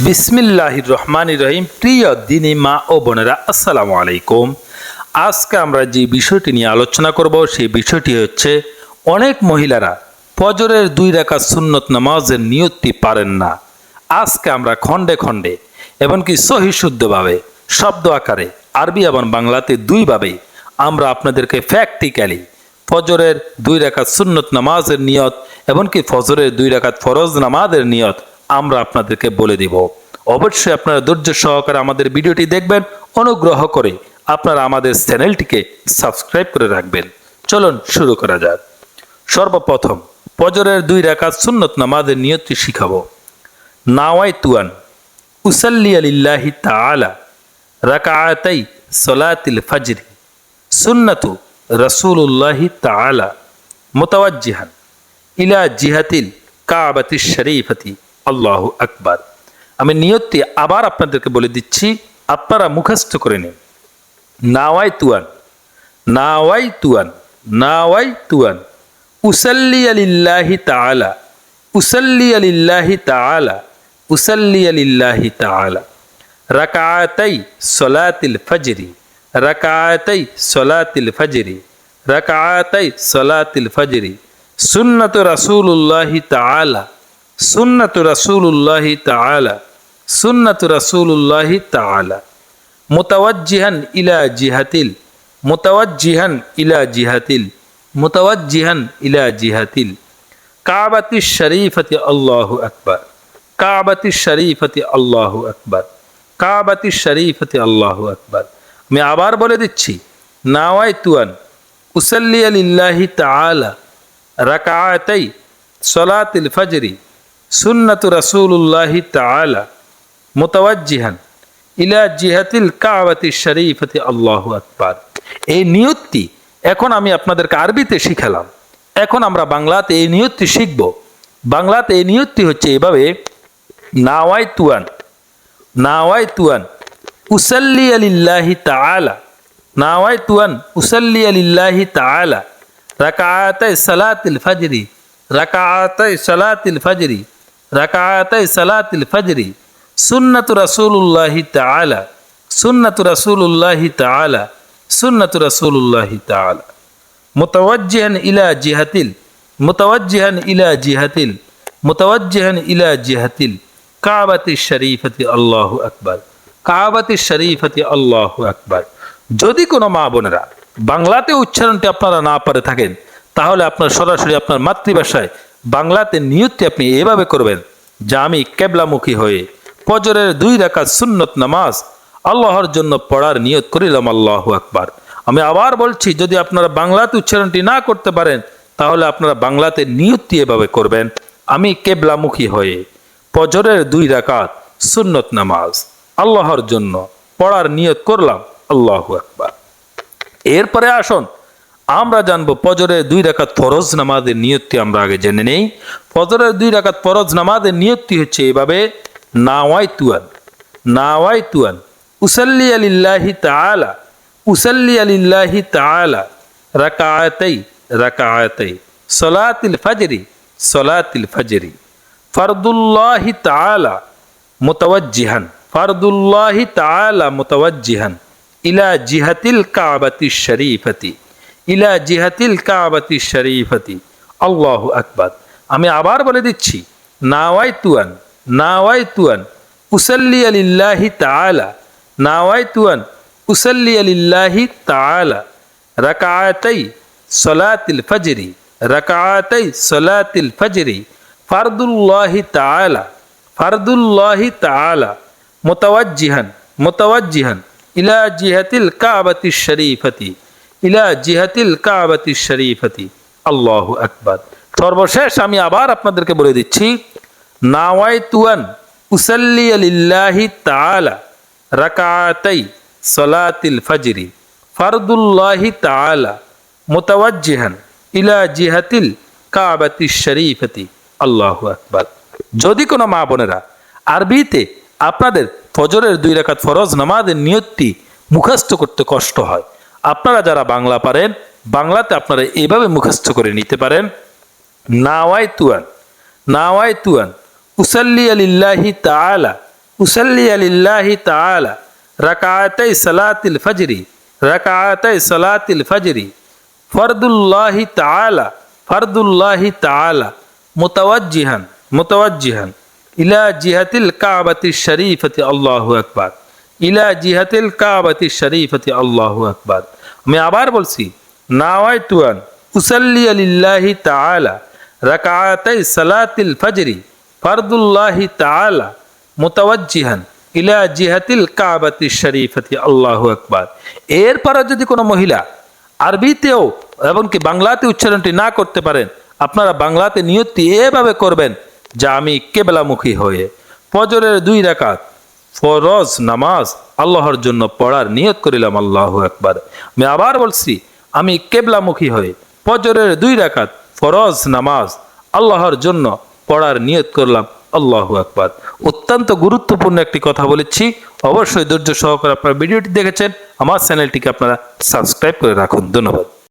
বিসমিল্লাহির রহমানির রহিম। প্রিয় দিনী মা ও বোনেরা, আসসালামু আলাইকুম। আজকে আমরা যে বিষয়টি নিয়ে আলোচনা করব সেই বিষয়টি হচ্ছে অনেক মহিলারা ফজরের 2 রাকাত সুন্নত নামাজের নিয়তটি পারেন না। আজকে আমরা খণ্ডে খণ্ডে এমনকি সহি শুদ্ধভাবে শব্দ আকারে আরবি এবং বাংলাতে দুইভাবে আমরা আপনাদেরকে প্র্যাকটিক্যালি ফজরের 2 রাকাত সুন্নত নামাজের নিয়ত এমনকি ফজরের 2 রাকাত ফরজ নামাজের নিয়ত আমরা আপনাদেরকে বলে দিব। অবশ্যই আপনারা ধৈর্য সহকারে আমাদের ভিডিওটি দেখবেন, অনুগ্রহ করে আপনারা আমাদের চ্যানেলটিকে সাবস্ক্রাইব করে রাখবেন। চলুন শুরু করা যাক। সর্বপ্রথম ফজরের 2 রাকাত সুন্নত নামাজের নিয়তটি শিখাবো। নাওয়াইতুয়ান উসাল্লি লিল্লাহি তাআলা রাকাআতাই সালাতিল ফজর সুন্নাতু রাসূলুল্লাহি তাআলা মুতাওয়াজ্জিহান ইলা জিহাতিল কাবাতিশ শরীফাতি আল্লাহু আকবার। আমি নিয়তটি আবার আপনাদেরকে বলে দিচ্ছি, আপনারা মুখস্থ করে নিন। নাওয়াইতুয়ান নাওয়াইতুয়ান নাওয়াইতুয়ান উসাল্লি লিল্লাহি তাআলা উসাল্লি লিল্লাহি তাআলা উসাল্লি লিল্লাহি তাআলা রাকাআতাই সালাতিল ফজরি রাকাআতাই সালাতিল ফজরি রাকাআতাই সালাতিল ফজরি সুন্নাতু রাসূলুল্লাহি তাআলা সুন্নাতু রাসূলুল্লাহি তাআলা সুন্নাতু রাসূলুল্লাহি তাআলা মুতাওয়াজ্জিহান ইলা জিহাতিল মুতাওয়াজ্জিহান ইলা জিহাতিল মুতাওয়াজ্জিহান ইলা জিহাতিল কাবাতিশ শরীফাতি আল্লাহু আকবার কাবাতিশ শরীফাতি আল্লাহু আকবার কাবাতিশ শরীফাতি আল্লাহু আকবার। আমি আবার বলে দিচ্ছি, নাওয়াইতুয়ান উসাল্লি লিল্লাহি তাআলা রাকাআতাই সালাতিল ফজরি সুন্নাতু রাসূলুল্লাহি তাআলা মুতাওয়াজ্জিহান ইলা জিহাতিল কাবাতিশ শরীফাতি আল্লাহু আকবার। এই নিয়তটি এখন আমি আপনাদেরকে আরবিতে শিখালাম, এখন আমরা বাংলাতে এই নিয়তটি শিখব। বাংলাতে এই নিয়তটি হচ্ছে এভাবে, নাওয়াইতুয়ান নাওয়াইতুয়ান উসাল্লি লিল্লাহি তাআলা নাওয়াইতুয়ান উসাল্লি লিল্লাহি তাআলা রাকাআতাই সালাতিল ফজরি রাকাআতাই সালাতিল ফজরি রাকাআতাই সালাতিল ফজরি সুন্নাতু রাসূলুল্লাহি তাআলা সুন্নাতু রাসূলুল্লাহি তাআলা সুন্নাতু রাসূলুল্লাহি তাআলা মুতাওয়াজ্জিহান ইলা জিহাতিল মুতাওয়াজ্জিহান ইলা জিহাতিল মুতাওয়াজ্জিহান ইলা জিহাতিল কাবাতিশ শরীফাতি আল্লাহু আকবার কাবাতিশ শরীফাতি আল্লাহু আকবার। যদি কোনো মা বোনেরা বাংলাতে উচ্চারণটি আপনারা না পারে থাকেন, তাহলে আপনার সরাসরি আপনার মাতৃভাষায় বাংলাতে নিয়তটি আপনি এভাবে করবেন যে, আমি কেবলামুখী হয়ে ফজরের 2 রাকাত সুন্নত নামাজ আল্লাহর জন্য পড়ার নিয়ত করিলাম, আল্লাহু আকবার। আমি আবার বলছি, যদি আপনারা বাংলাতে উচ্চারণটি না করতে পারেন, তাহলে আপনারা বাংলাতে নিয়তটি এভাবে করবেন, আমি কেবলামুখী হয়ে ফজরের 2 রাকাত সুন্নত নামাজ আল্লাহর জন্য পড়ার নিয়ত করলাম, আল্লাহু আকবার। এরপরে আসুন আমরা জানবো ফজরের 2 রাকাত ফরজ নামাজের নিয়তটি আমরা আগে জেনে নেই। ফজরের 2 রাকাত ফরজ নামাজের নিয়তটি হচ্ছে এভাবে, নাওয়াইতুয়ান নাওয়াইতুয়ান উসাল্লি লিল্লাহি তাআলা উসাল্লি লিল্লাহি তাআলা রাকাআতাই রাকাআতাই সালাতিল ফজরি সালাতিল ফজরি ফরদুল্লাহি তাআলা মুতাওয়াজ্জিহান ফরদুল্লাহি তাআলা মুতাওয়াজ্জিহান ইলা জিহাতিল কাবাতিশ শরীফাতি ইলা জিহাতিল কাবাতিশ শরীফাতি আল্লাহু আকবার। আমি আবার বলে দিচ্ছি, নাওয়াইতুয়ান নাওয়াইতুয়ান উসাল্লি লিল্লাহি তাআলা নাওয়াইতুয়ান উসাল্লি লিল্লাহি তাআলা রাকাআতাই সালাতিল ফজরি রাকাআতাই সালাতিল ফজরি ফরদুল্লাহি তাআলা ফরদুল্লাহি তাআলা মুতাওয়াজ্জিহান মুতাওয়াজ্জিহান ইলা জিহাতিল কাবাতিশ শরীফাতি ইলা জিহাতিল কাবাতিশ শরীফাতি আল্লাহু আকবার। সর্বশেষ আমি আবার আপনাদেরকে বলে দিচ্ছি, নাওয়াইতুয়ান উসাল্লি লিল্লাহি তাআলা রাকাআতাই সালাতিল ফজরি ফরদুল্লাহি তাআলা মুতাওয়াজ্জিহান ইলা জিহাতিল কাবাতিশ শরীফাতি আল্লাহু আকবার। যদি কোনো মা বোনেরা আরবিতে আপনাদের ফজরের 2 রাকাত ফরজ নামাজের নিয়তটি মুখস্থ করতে কষ্ট হয়, আপনারা যারা বাংলা পারেন বাংলাতে আপনারা এভাবে মুখস্থ করে নিতে পারেন, নাওয়াইতুয়ান নাওয়াইতুয়ান উসাল্লি লিল্লাহি তাআলা উসাল্লি লিল্লাহি তাআলা রাকাআতাই সালাতিল ফজরি রাকাআতাই সালাতিল ফজরি ফরদুল্লাহি তাআলা মুতাওয়াজ্জিহান ইলা জিহাতিল কাবাতিশ শরীফতি আল্লাহু আকবার ইলা জিহাতিল কাবাতিশ শরীফতি আল্লাহু আকবার। আমি আবার বলছি, নাওয়াইতু আন উসাল্লি লিল্লাহি তাআলা রাকাআতাই সালাতিল ফজরি ফরদুল্লাহি তাআলা মুতাওয়াজ্জিহান ইলা জিহাতিল কাবাতিশ শরীফতি আল্লাহু আকবার। এরপরে যদি কোনো মহিলা আরবিতেও এমনকি বাংলাতে উচ্চারণটি না করতে পারেন, আপনারা বাংলাতে নিয়তটি এভাবে করবেন যে আমি কেবলামুখী হয়ে ফজরের 2 রাকাত ফরজ নামাজ আল্লাহর জন্য পড়ার নিয়ত করিলাম, আল্লাহু আকবার। আমি আবার বলছি, আমি কেবলামুখী হয়ে ফজরের 2 রাকাত ফরজ নামাজ আল্লাহর জন্য পড়ার নিয়ত করলাম, আল্লাহু আকবার। অত্যন্ত গুরুত্বপূর্ণ একটি কথা বলেছি, অবশ্যই ধৈর্য সহকারে আপনারা ভিডিওটি দেখেছেন। আমার চ্যানেলটিকে আপনারা সাবস্ক্রাইব করে রাখুন। ধন্যবাদ।